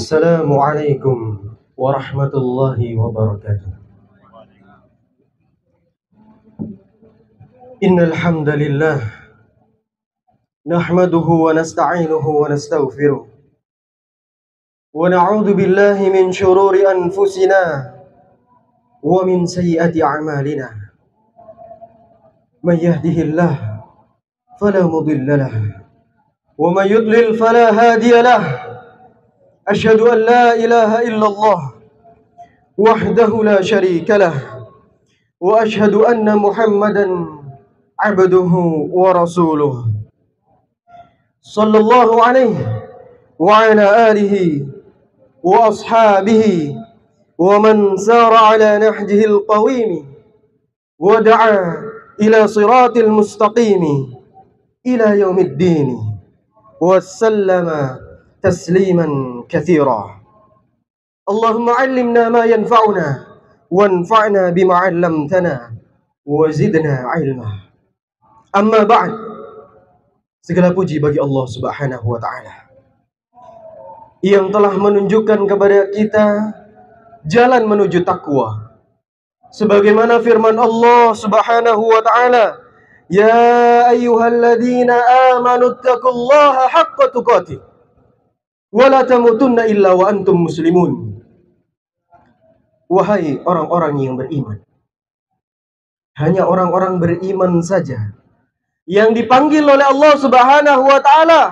Assalamualaikum warahmatullahi wabarakatuh. Innal hamdalillah nahmaduhu wa nasta'inuhu wa nastaghfiruh wa na'udzu billahi min shururi anfusina wa min sayyiati a'malina. May yahdihillahu fala mudilla lahu wa may yudlil fala hadiya lahu. Asyhadu an la ilaha illallah wahdahu la syarika lah wa asyhadu anna Muhammadan abduhu wa rasuluh sallallahu alaihi wa ala alihi wa ashabihi wa man sara ala nahjihi alqawim wa da'a ila siratil mustaqim ila yaumiddin wa sallama tasliman katsira. Allahumma 'allimna ma yanfa'una wanfa'na bima 'allamtana wa zidna 'ilma. Amma ba'd. Segala puji bagi Allah Subhanahu wa taala yang telah menunjukkan kepada kita jalan menuju takwa. Sebagaimana firman Allah Subhanahu wa taala, "Ya ayyuhalladzina amanu taqullaha haqqa tuqatih wa la tamutunna illa wa antum muslimun." Wahai orang-orang yang beriman, hanya orang-orang beriman saja yang dipanggil oleh Allah Subhanahu wa taala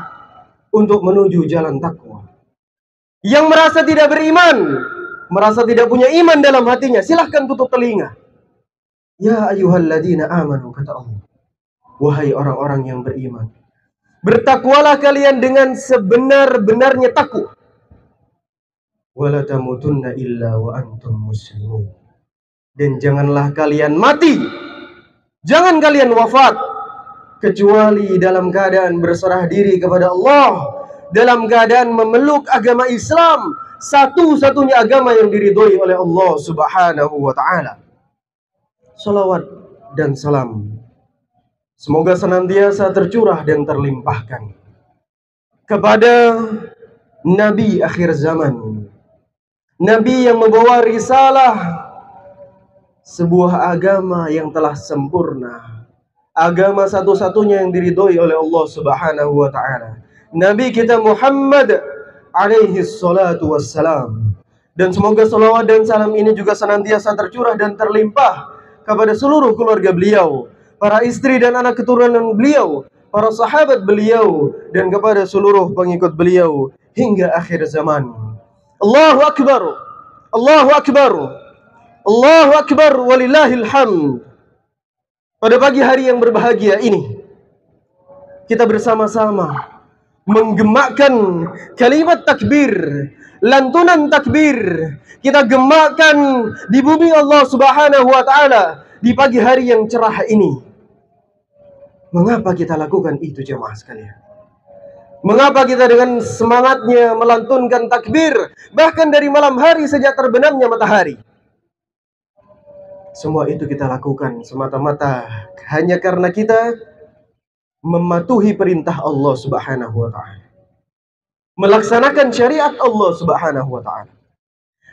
untuk menuju jalan takwa. Yang merasa tidak beriman, merasa tidak punya iman dalam hatinya, silahkan tutup telinga. Ya ayyuhalladzina amanu, kata Allah, wahai orang-orang yang beriman, bertakwalah kalian dengan sebenar-benarnya takwa. Wala tamutunna illa wa antum muslimun. Dan janganlah kalian mati, jangan kalian wafat kecuali dalam keadaan berserah diri kepada Allah, dalam keadaan memeluk agama Islam, satu-satunya agama yang diridhoi oleh Allah Subhanahu wa taala. Salawat dan salam semoga senantiasa tercurah dan terlimpahkan kepada Nabi akhir zaman, Nabi yang membawa risalah sebuah agama yang telah sempurna, agama satu-satunya yang diridhoi oleh Allah Subhanahu wa taala, Nabi kita Muhammad alaihi salatu wassalam. Dan semoga salawat dan salam ini juga senantiasa tercurah dan terlimpah kepada seluruh keluarga beliau, para istri dan anak keturunan beliau, para sahabat beliau, dan kepada seluruh pengikut beliau hingga akhir zaman. Allahu Akbar, Allahu Akbar, Allahu Akbar, walillahil hamd. Pada pagi hari yang berbahagia ini, kita bersama-sama menggemakkan kalimat takbir, lantunan takbir. Kita gemakkan di bumi Allah Subhanahu wa taala di pagi hari yang cerah ini. Mengapa kita lakukan itu, jemaah sekalian? Mengapa kita dengan semangatnya melantunkan takbir bahkan dari malam hari sejak terbenamnya matahari? Semua itu kita lakukan semata-mata hanya karena kita mematuhi perintah Allah Subhanahu wa taala, melaksanakan syariat Allah Subhanahu wa taala.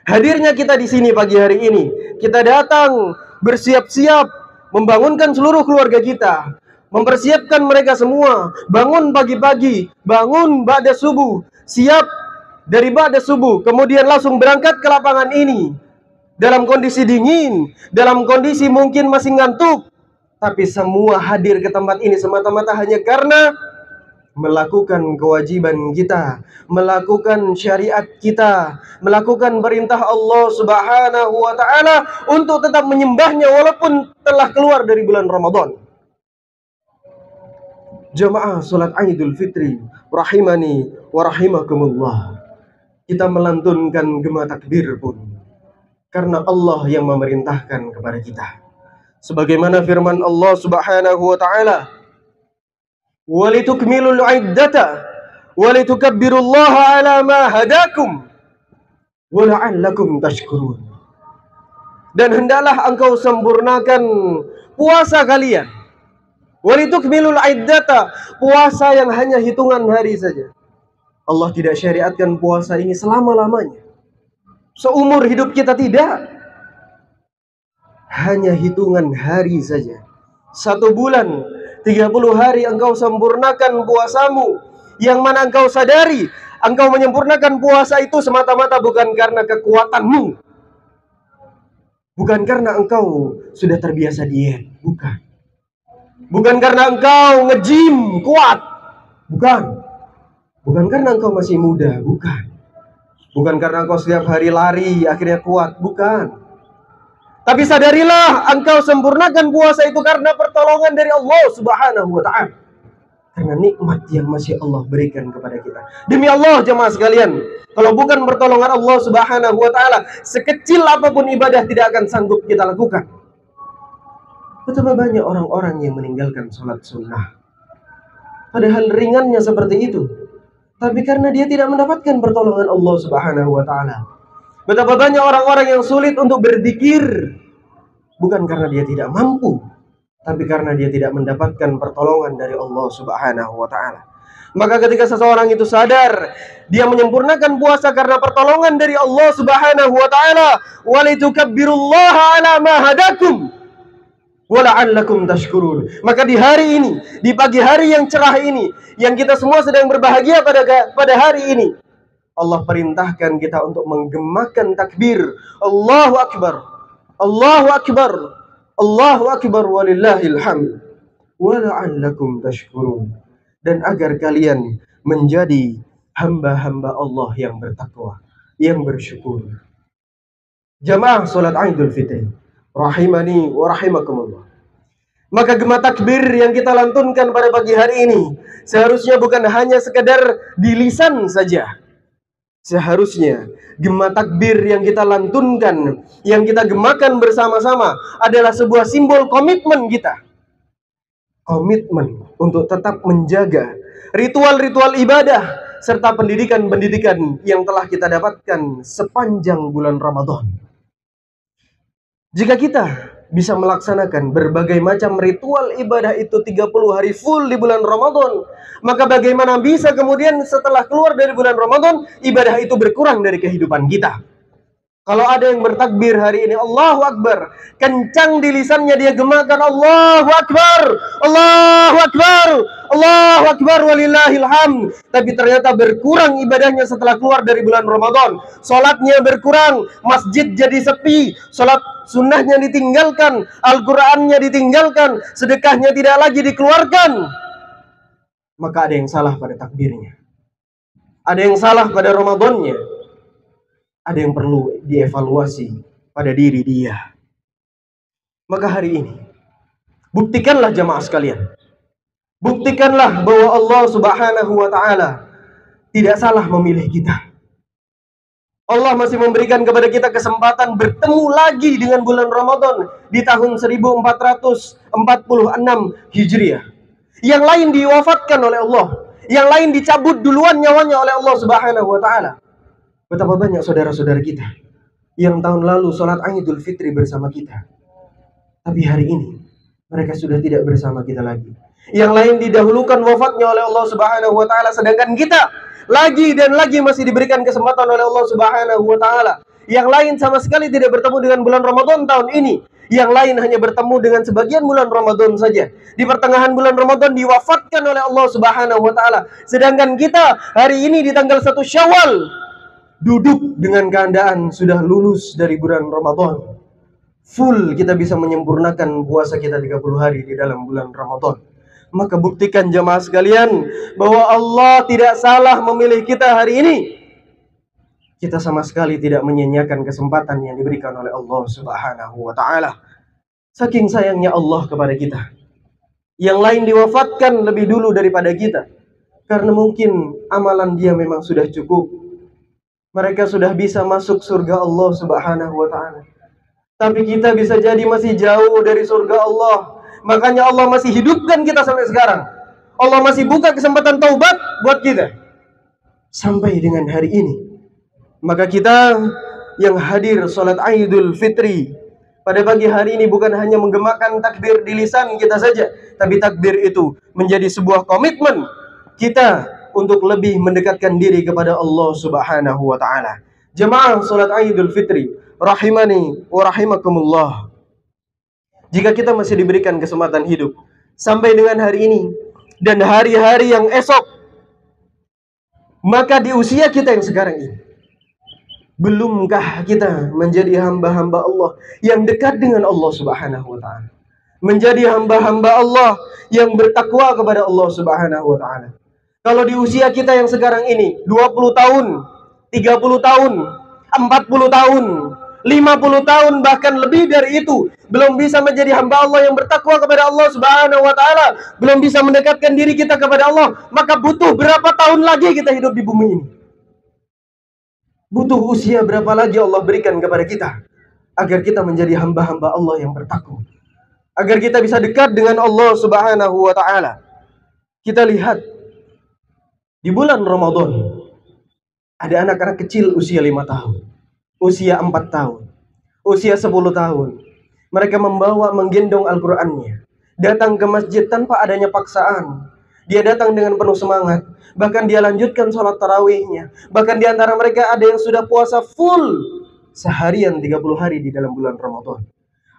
Hadirnya kita di sini pagi hari ini, kita datang bersiap-siap membangunkan seluruh keluarga kita, mempersiapkan mereka semua, bangun pagi-pagi, bangun ba'da subuh, siap dari ba'da subuh, kemudian langsung berangkat ke lapangan ini dalam kondisi dingin, dalam kondisi mungkin masih ngantuk, tapi semua hadir ke tempat ini semata-mata hanya karena melakukan kewajiban kita, melakukan syariat kita, melakukan perintah Allah Subhanahu wa taala untuk tetap menyembahnya walaupun telah keluar dari bulan Ramadan. Jamaah salat Idul Fitri rahimani wa rahimakumullah. Kita melantunkan gema takbir pun karena Allah yang memerintahkan kepada kita. Sebagaimana firman Allah Subhanahu wa taala, "Walitukmilul 'iddata walitukabbirullaha 'ala ma hadakum wa la'allakum tashkurun." Dan hendaklah engkau sempurnakan puasa kalian. Walitukmilul 'iddata, puasa yang hanya hitungan hari saja. Allah tidak syariatkan puasa ini selama-lamanya. Seumur hidup kita tidak. Hanya hitungan hari saja. 1 bulan, 30 hari engkau sempurnakan puasamu. Yang mana engkau sadari, engkau menyempurnakan puasa itu semata-mata bukan karena kekuatanmu. Bukan karena engkau sudah terbiasa diet. Bukan. Bukan karena engkau nge-gym kuat. Bukan. Bukan karena engkau masih muda. Bukan. Bukan karena engkau setiap hari lari akhirnya kuat. Bukan. Tapi sadarilah engkau sempurnakan puasa itu karena pertolongan dari Allah Subhanahu wa ta'ala. Karena nikmat yang masih Allah berikan kepada kita. Demi Allah jemaah sekalian, kalau bukan pertolongan Allah Subhanahu wa ta'ala, sekecil apapun ibadah tidak akan sanggup kita lakukan. Betapa banyak orang-orang yang meninggalkan sholat sunnah. Padahal ringannya seperti itu. Tapi karena dia tidak mendapatkan pertolongan Allah Subhanahu wa ta'ala. Betapa banyak orang-orang yang sulit untuk berzikir. Bukan karena dia tidak mampu, tapi karena dia tidak mendapatkan pertolongan dari Allah Subhanahu wa ta'ala. Maka ketika seseorang itu sadar, dia menyempurnakan puasa karena pertolongan dari Allah Subhanahu wa ta'ala. Walitukabbirullaha ala ma hadakum wa la'allakum tashkurun. Maka di hari ini, di pagi hari yang cerah ini, yang kita semua sedang berbahagia pada hari ini, Allah perintahkan kita untuk menggemakan takbir. Allahu Akbar. Allahu Akbar. Allahu Akbar walillahil hamd. Wa la'allakum tashkurun. Dan agar kalian menjadi hamba-hamba Allah yang bertakwa, yang bersyukur. Jamaah salat Idul Fitri, rahimani wa rahimakumullah. Maka gema takbir yang kita lantunkan pada pagi hari ini seharusnya bukan hanya sekedar di lisan saja. Seharusnya gema takbir yang kita lantunkan, yang kita gemakan bersama-sama adalah sebuah simbol komitmen kita. Komitmen untuk tetap menjaga ritual-ritual ibadah serta pendidikan-pendidikan yang telah kita dapatkan sepanjang bulan Ramadan. Jika kita bisa melaksanakan berbagai macam ritual ibadah itu 30 hari full di bulan Ramadan, maka bagaimana bisa kemudian setelah keluar dari bulan Ramadan, ibadah itu berkurang dari kehidupan kita? Kalau ada yang bertakbir hari ini, Allahu Akbar, kencang di lisannya dia gemakan Allahu Akbar, Allahu Akbar, Allahu Akbar walillahil hamd. Tapi ternyata berkurang ibadahnya setelah keluar dari bulan Ramadan. Salatnya berkurang, masjid jadi sepi, salat sunnahnya ditinggalkan, Al-Qur'annya ditinggalkan, sedekahnya tidak lagi dikeluarkan. Maka ada yang salah pada takbirnya. Ada yang salah pada Ramadannya. Ada yang perlu dievaluasi pada diri dia. Maka hari ini, buktikanlah jamaah sekalian. Buktikanlah bahwa Allah Subhanahu wa ta'ala tidak salah memilih kita. Allah masih memberikan kepada kita kesempatan bertemu lagi dengan bulan Ramadan di tahun 1446 Hijriah. Yang lain diwafatkan oleh Allah. Yang lain dicabut duluan nyawanya oleh Allah Subhanahu wa ta'ala. Betapa banyak saudara-saudara kita yang tahun lalu sholat Idul Fitri bersama kita, tapi hari ini mereka sudah tidak bersama kita lagi. Yang lain didahulukan wafatnya oleh Allah Subhanahu wa ta'ala, sedangkan kita lagi dan lagi masih diberikan kesempatan oleh Allah Subhanahu wa ta'ala. Yang lain sama sekali tidak bertemu dengan bulan Ramadan tahun ini. Yang lain hanya bertemu dengan sebagian bulan Ramadan saja. Di pertengahan bulan Ramadan diwafatkan oleh Allah Subhanahu wa ta'ala. Sedangkan kita hari ini di tanggal 1 Syawal duduk dengan keadaan sudah lulus dari bulan Ramadan. Full kita bisa menyempurnakan puasa kita 30 hari di dalam bulan Ramadan. Maka buktikan jamaah sekalian bahwa Allah tidak salah memilih kita hari ini. Kita sama sekali tidak menyanyiakan kesempatan yang diberikan oleh Allah Subhanahu wa ta'ala. Saking sayangnya Allah kepada kita. Yang lain diwafatkan lebih dulu daripada kita. Karena mungkin amalan dia memang sudah cukup. Mereka sudah bisa masuk surga Allah Subhanahu wa ta'ala. Tapi kita bisa jadi masih jauh dari surga Allah. Makanya Allah masih hidupkan kita sampai sekarang. Allah masih buka kesempatan taubat buat kita. Sampai dengan hari ini. Maka kita yang hadir sholat Idul Fitri pada pagi hari ini bukan hanya menggemakan takbir di lisan kita saja. Tapi takbir itu menjadi sebuah komitmen kita untuk lebih mendekatkan diri kepada Allah Subhanahu wa taala. Jemaah salat Idul Fitri, rahimani wa rahimakumullah. Jika kita masih diberikan kesempatan hidup sampai dengan hari ini dan hari-hari yang esok, maka di usia kita yang sekarang ini, belumkah kita menjadi hamba-hamba Allah yang dekat dengan Allah Subhanahu wa taala? Menjadi hamba-hamba Allah yang bertakwa kepada Allah Subhanahu wa taala. Kalau di usia kita yang sekarang ini 20 tahun, 30 tahun, 40 tahun, 50 tahun, bahkan lebih dari itu, belum bisa menjadi hamba Allah yang bertakwa kepada Allah Subhanahu wa taala, belum bisa mendekatkan diri kita kepada Allah, maka butuh berapa tahun lagi kita hidup di bumi ini? Butuh usia berapa lagi Allah berikan kepada kita agar kita menjadi hamba-hamba Allah yang bertakwa, agar kita bisa dekat dengan Allah Subhanahu wa taala. Kita lihat di bulan Ramadan ada anak-anak kecil usia 5 tahun, usia 4 tahun, usia 10 tahun. Mereka menggendong Al-Qur'annya, datang ke masjid tanpa adanya paksaan. Dia datang dengan penuh semangat, bahkan dia lanjutkan sholat tarawihnya. Bahkan di antara mereka ada yang sudah puasa full seharian 30 hari di dalam bulan Ramadan.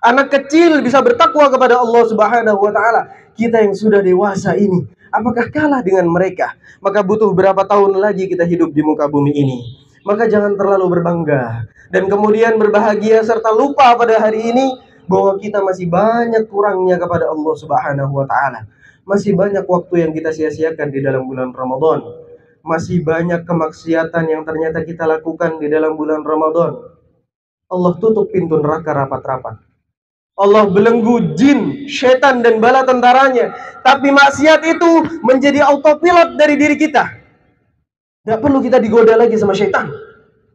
Anak kecil bisa bertakwa kepada Allah Subhanahu wa taala. Kita yang sudah dewasa ini, apakah kalah dengan mereka? Maka butuh berapa tahun lagi kita hidup di muka bumi ini. Maka jangan terlalu berbangga dan kemudian berbahagia serta lupa pada hari ini bahwa kita masih banyak kurangnya kepada Allah Subhanahu wa taala. Masih banyak waktu yang kita sia-siakan di dalam bulan Ramadan. Masih banyak kemaksiatan yang ternyata kita lakukan di dalam bulan Ramadan. Allah tutup pintu neraka rapat-rapat. Allah belenggu jin, setan dan bala tentaranya. Tapi maksiat itu menjadi autopilot dari diri kita. Tidak perlu kita digoda lagi sama setan.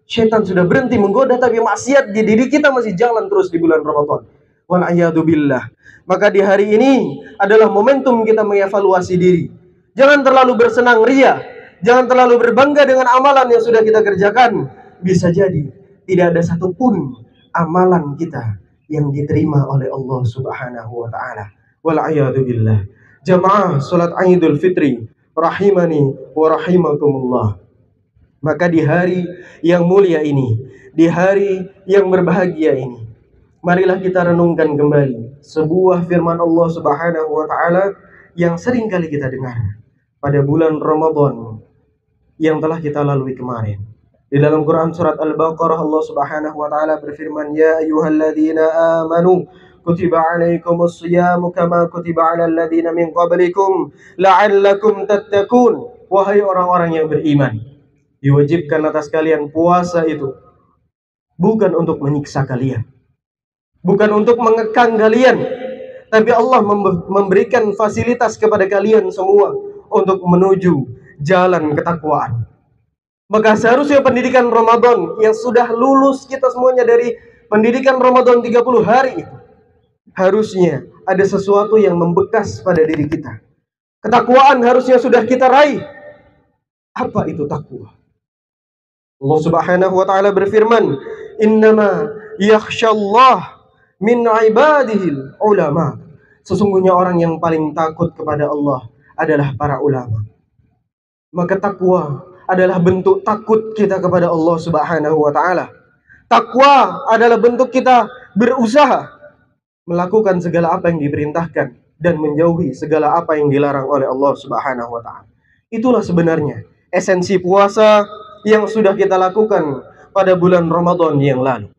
Setan sudah berhenti menggoda, tapi maksiat di diri kita masih jalan terus di bulan Ramadan. Wal'iyadzubillah. Maka di hari ini adalah momentum kita mengevaluasi diri. Jangan terlalu bersenang ria. Jangan terlalu berbangga dengan amalan yang sudah kita kerjakan. Bisa jadi tidak ada satupun amalan kita yang diterima oleh Allah Subhanahu wa taala. Wal'iyadzubillah. Jamaah salat Idul Fitri, rahimani wa rahimakumullah. Maka di hari yang mulia ini, di hari yang berbahagia ini, marilah kita renungkan kembali sebuah firman Allah Subhanahu wa taala yang sering kali kita dengar pada bulan Ramadan yang telah kita lalui kemarin. Di dalam Quran surat Al-Baqarah Allah Subhanahu wa taala berfirman, "Ya ayyuhalladzina amanu kutiba 'alaikumus shiyamu kama kutiba 'alal ladzina min qablikum la'allakum tattaqun." Wahai orang-orang yang beriman, diwajibkan atas kalian puasa itu bukan untuk menyiksa kalian, bukan untuk mengekang kalian, tapi Allah memberikan fasilitas kepada kalian semua untuk menuju jalan ketakwaan. Maka seharusnya pendidikan Ramadan yang sudah lulus kita semuanya dari pendidikan Ramadan 30 hari itu, harusnya ada sesuatu yang membekas pada diri kita. Ketakwaan harusnya sudah kita raih. Apa itu takwa? Allah Subhanahu wa taala berfirman, "Innama yakhsyallah min ibadihil ulama." Sesungguhnya orang yang paling takut kepada Allah adalah para ulama. Maka takwa adalah bentuk takut kita kepada Allah Subhanahu wa taala. Takwa adalah bentuk kita berusaha melakukan segala apa yang diperintahkan dan menjauhi segala apa yang dilarang oleh Allah Subhanahu wa taala. Itulah sebenarnya esensi puasa yang sudah kita lakukan pada bulan Ramadan yang lalu.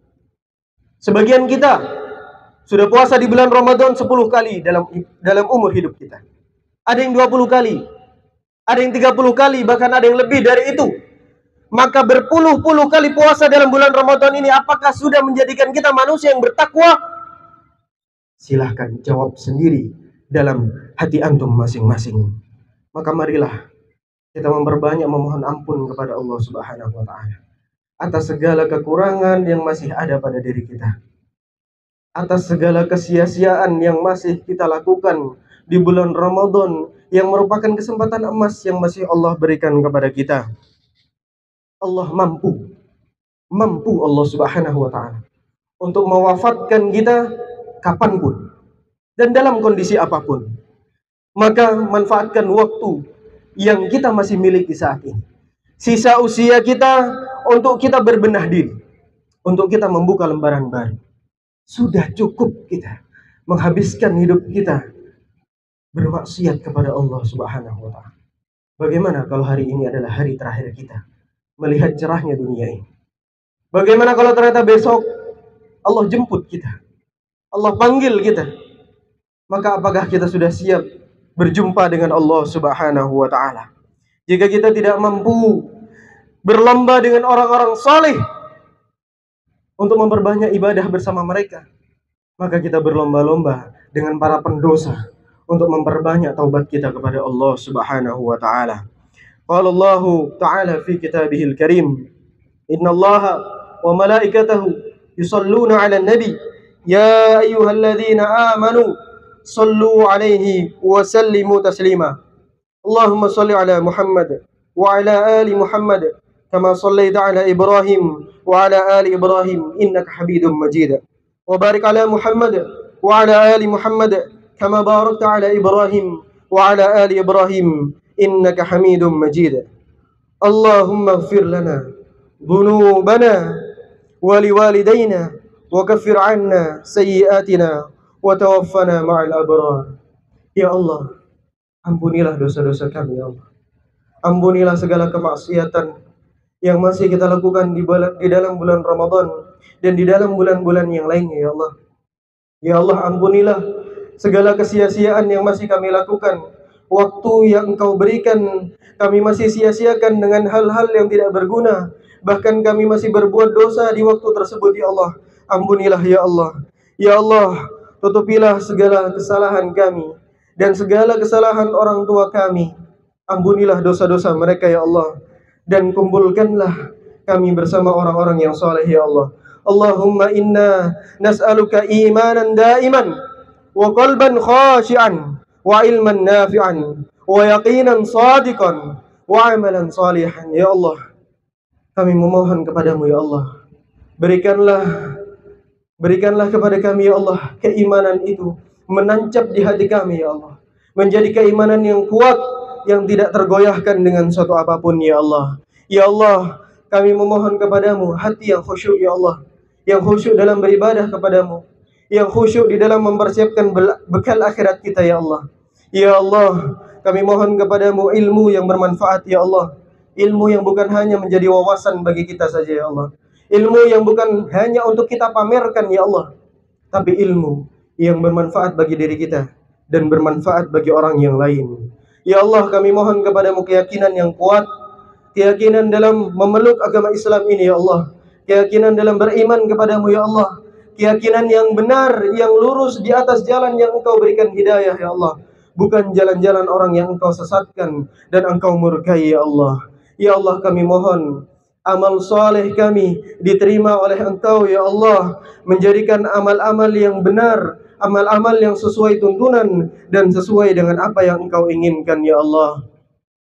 Sebagian kita sudah puasa di bulan Ramadan 10 kali dalam umur hidup kita. Ada yang 20 kali, ada yang 30 kali, bahkan ada yang lebih dari itu. Maka berpuluh-puluh kali puasa dalam bulan Ramadan ini, apakah sudah menjadikan kita manusia yang bertakwa? Silahkan jawab sendiri dalam hati antum masing-masing. Maka marilah kita memperbanyak memohon ampun kepada Allah Subhanahu wa taala atas segala kekurangan yang masih ada pada diri kita, atas segala kesia-siaan yang masih kita lakukan di bulan Ramadan yang merupakan kesempatan emas yang masih Allah berikan kepada kita. Allah mampu Allah Subhanahu wa taala untuk mewafatkan kita kapanpun dan dalam kondisi apapun. Maka manfaatkan waktu yang kita masih miliki saat ini. Sisa usia kita untuk kita berbenah diri, untuk kita membuka lembaran baru. Sudah cukup kita menghabiskan hidup kita bermaksiat kepada Allah Subhanahu wa Ta'ala. Bagaimana kalau hari ini adalah hari terakhir kita melihat cerahnya dunia ini? Bagaimana kalau ternyata besok Allah jemput kita, Allah panggil kita? Maka apakah kita sudah siap berjumpa dengan Allah Subhanahu wa Ta'ala? Jika kita tidak mampu berlomba dengan orang-orang saleh untuk memperbanyak ibadah bersama mereka, maka kita berlomba-lomba dengan para pendosa untuk memperbanyak taubat kita kepada Allah Subhanahu wa Ta'ala. Qala Allah Ta'ala fi kitabihil karim, innallaha wa malaikatahu yusalluna 'alan nabi ya ayyuhalladzina amanu sallu 'alaihi wa sallimu taslima. Allahumma salli 'ala Muhammad wa 'ala ali Muhammad kama sallaita 'ala Ibrahim wa 'ala ali Ibrahim innaka Hamidum Majid. Wa barik 'ala Muhammad wa 'ala ali Muhammad kama barakta 'ala Ibrahim wa 'ala ali Ibrahim innaka Hamidum Majid. Allahumma ighfir lana dhunubana wa liwalidayna wa kaffir 'anna sayyi'atina wa tawaffana ma'al abrar. Ya Allah, ampunilah dosa-dosa kami ya Allah. Ampunilah segala kemaksiatan yang masih kita lakukan di dalam bulan Ramadan dan di dalam bulan-bulan yang lainnya ya Allah. Ya Allah, ampunilah segala kesia-siaan yang masih kami lakukan. Waktu yang Engkau berikan kami masih sia-siakan dengan hal-hal yang tidak berguna. Bahkan kami masih berbuat dosa di waktu tersebut ya Allah. Ampunilah ya Allah. Ya Allah, tutupilah segala kesalahan kami dan segala kesalahan orang tua kami. Ampunilah dosa-dosa mereka ya Allah, dan kumpulkanlah kami bersama orang-orang yang saleh ya Allah. Allahumma inna nas'aluka imanan daiman wa qalban khashi'an wa ilman nafi'an wa yaqinan sadiqan wa amalan salihan. Ya Allah, kami memohon kepadamu ya Allah, berikanlah kepada kami ya Allah keimanan itu menancap di hati kami ya Allah, menjadi keimanan yang kuat yang tidak tergoyahkan dengan suatu apapun ya Allah. Ya Allah, kami memohon kepadamu hati yang khusyuk ya Allah, yang khusyuk dalam beribadah kepadamu, yang khusyuk di dalam mempersiapkan bekal akhirat kita ya Allah. Ya Allah, kami mohon kepadamu ilmu yang bermanfaat ya Allah, ilmu yang bukan hanya menjadi wawasan bagi kita saja ya Allah, ilmu yang bukan hanya untuk kita pamerkan ya Allah, tapi ilmu yang bermanfaat bagi diri kita dan bermanfaat bagi orang yang lain. Ya Allah, kami mohon kepadamu keyakinan yang kuat, keyakinan dalam memeluk agama Islam ini ya Allah, keyakinan dalam beriman kepadamu ya Allah, keyakinan yang benar, yang lurus di atas jalan yang Engkau berikan hidayah ya Allah, bukan jalan-jalan orang yang Engkau sesatkan dan Engkau murkai ya Allah. Ya Allah, kami mohon amal soleh kami diterima oleh Engkau ya Allah, menjadikan amal-amal yang benar, amal-amal yang sesuai tuntunan dan sesuai dengan apa yang Engkau inginkan ya Allah.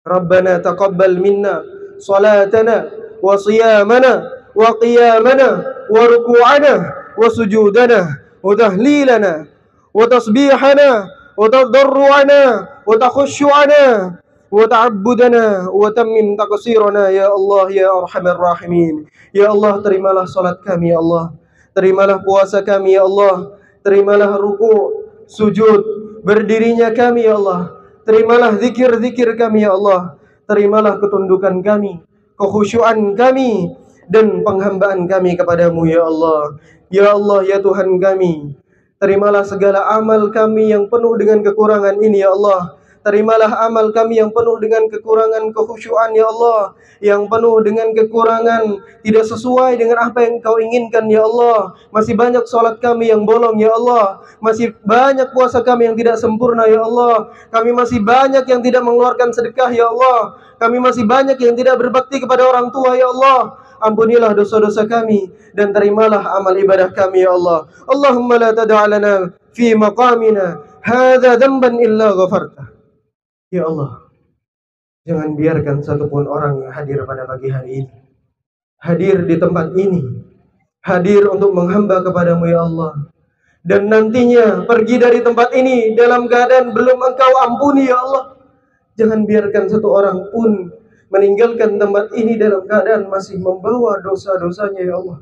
Rabbana taqabbal minna salatana wa siyamana wa qiyamana wa ruku'ana wa sujudana wa tahlilana wa tasbihana wa tadarru'ana wa takhushu'ana wa ta'abbudana wa tammim taqsirana ya Allah ya arhamar rahimin. Ya Allah, terimalah salat kami ya Allah, terimalah puasa kami ya Allah, terimalah ruku', sujud, berdirinya kami ya Allah, terimalah zikir-zikir kami ya Allah, terimalah ketundukan kami, kekhusyuan kami dan penghambaan kami kepadamu ya Allah. Ya Allah, ya Tuhan kami, terimalah segala amal kami yang penuh dengan kekurangan ini ya Allah. Terimalah amal kami yang penuh dengan kekurangan kekhusyuan ya Allah, yang penuh dengan kekurangan tidak sesuai dengan apa yang Engkau inginkan ya Allah. Masih banyak salat kami yang bolong ya Allah, masih banyak puasa kami yang tidak sempurna ya Allah, kami masih banyak yang tidak mengeluarkan sedekah ya Allah, kami masih banyak yang tidak berbakti kepada orang tua ya Allah. Ampunilah dosa-dosa kami dan terimalah amal ibadah kami ya Allah. Allahumma la tada' lana fi maqamina hadza dhanban illa ghafartah. Ya Allah, jangan biarkan satupun orang yang hadir pada pagi hari ini, hadir di tempat ini, hadir untuk menghamba kepadamu ya Allah, dan nantinya pergi dari tempat ini dalam keadaan belum Engkau ampuni ya Allah. Jangan biarkan satu orang pun meninggalkan tempat ini dalam keadaan masih membawa dosa-dosanya ya Allah.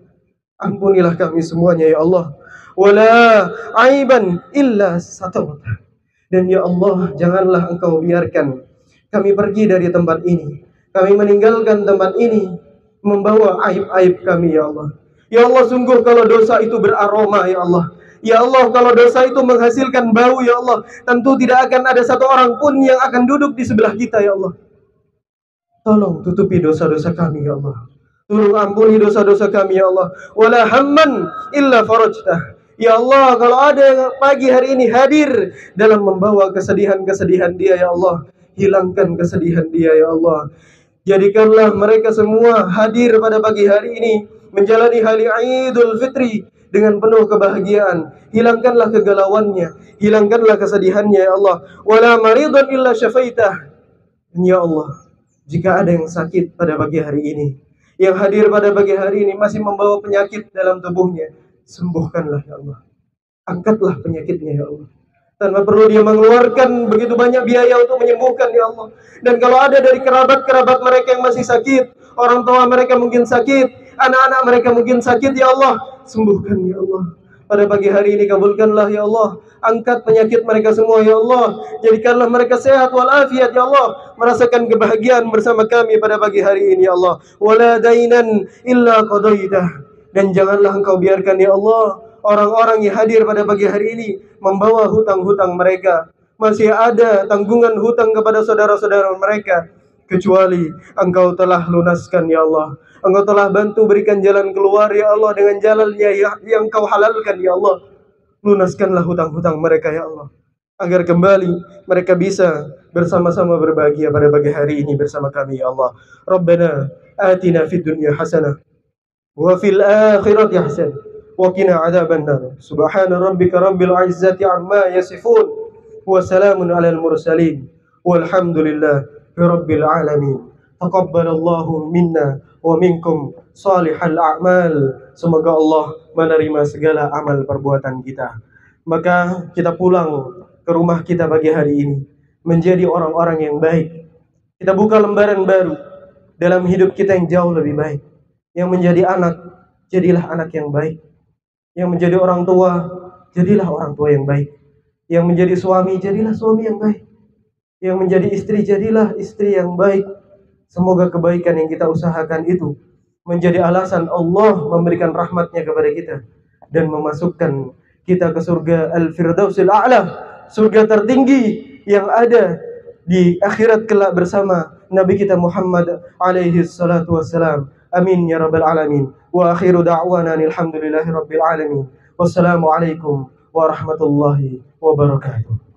Ampunilah kami semuanya ya Allah. Wala aiban illa satarta. Dan ya Allah, janganlah Engkau biarkan kami pergi dari tempat ini. Kami meninggalkan tempat ini membawa aib-aib kami ya Allah. Ya Allah, sungguh kalau dosa itu beraroma ya Allah. Ya Allah, kalau dosa itu menghasilkan bau ya Allah, tentu tidak akan ada satu orang pun yang akan duduk di sebelah kita ya Allah. Tolong tutupi dosa-dosa kami ya Allah. Tolong ampuni dosa-dosa kami ya Allah. Wala hamman illa farajtah. Ya Allah, kalau ada yang pagi hari ini hadir dalam membawa kesedihan-kesedihan dia ya Allah, hilangkan kesedihan dia ya Allah. Jadikanlah mereka semua hadir pada pagi hari ini menjalani hari Idul Fitri dengan penuh kebahagiaan. Hilangkanlah kegalauannya, hilangkanlah kesedihannya ya Allah. Wala maridun illa syafaitah. Ya Allah, jika ada yang sakit pada pagi hari ini, yang hadir pada pagi hari ini masih membawa penyakit dalam tubuhnya, sembuhkanlah ya Allah. Angkatlah penyakitnya ya Allah. Tanpa perlu dia mengeluarkan begitu banyak biaya untuk menyembuhkan ya Allah. Dan kalau ada dari kerabat-kerabat mereka yang masih sakit, orang tua mereka mungkin sakit, anak-anak mereka mungkin sakit ya Allah, sembuhkan ya Allah. Pada pagi hari ini kabulkanlah ya Allah. Angkat penyakit mereka semua ya Allah. Jadikanlah mereka sehat walafiat ya Allah. Merasakan kebahagiaan bersama kami pada pagi hari ini ya Allah. Wala dainan illa qadaitah. Dan janganlah Engkau biarkan ya Allah orang-orang yang hadir pada pagi hari ini membawa hutang-hutang mereka. Masih ada tanggungan hutang kepada saudara-saudara mereka, kecuali Engkau telah lunaskan ya Allah. Engkau telah bantu berikan jalan keluar ya Allah dengan jalannya yang Engkau halalkan ya Allah. Lunaskanlah hutang-hutang mereka ya Allah, agar kembali mereka bisa bersama-sama berbahagia pada pagi hari ini bersama kami ya Allah. Rabbana atina fid dunya hasanah wa fil akhirati hasanah wa qina adzabannar. Subhana rabbika rabbil izzati amma yasifun wa salamun alal mursalin walhamdulillahi rabbil alamin. Taqabbalallahu minna wa minkum salihal a'mal. Semoga Allah menerima segala amal perbuatan kita. Maka kita pulang ke rumah kita pagi hari ini menjadi orang-orang yang baik. Kita buka lembaran baru dalam hidup kita yang jauh lebih baik. Yang menjadi anak, jadilah anak yang baik. Yang menjadi orang tua, jadilah orang tua yang baik. Yang menjadi suami, jadilah suami yang baik. Yang menjadi istri, jadilah istri yang baik. Semoga kebaikan yang kita usahakan itu menjadi alasan Allah memberikan rahmatnya kepada kita dan memasukkan kita ke surga Al-Firdausil A'la, surga tertinggi yang ada di akhirat kelak bersama Nabi kita Muhammad alaihi salatu wassalam. Amin ya rabbal alamin. Wa akhiru da'wana alhamdulillahi rabbil alamin. Wassalamu alaikum warahmatullahi wabarakatuh.